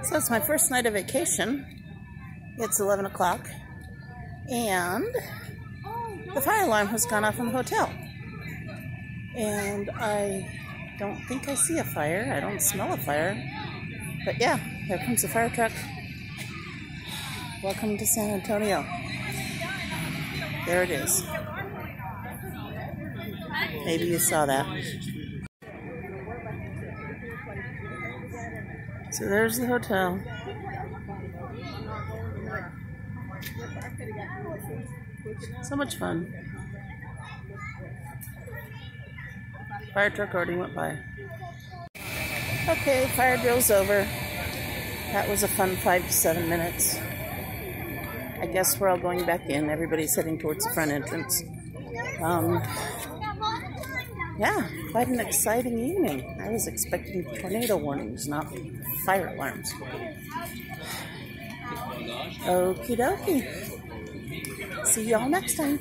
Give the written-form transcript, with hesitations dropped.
So it's my first night of vacation. It's 11 o'clock and the fire alarm has gone off in the hotel. And I don't think I see a fire. I don't smell a fire. But yeah, there comes the fire truck. Welcome to San Antonio. There it is. Maybe you saw that. So there's the hotel. So much fun. Fire truck already went by. Okay, fire drill's over. That was a fun 5 to 7 minutes. I guess we're all going back in. Everybody's heading towards the front entrance. Yeah, quite an exciting evening. I was expecting tornado warnings, not fire alarms. Okie dokie. See y'all next time.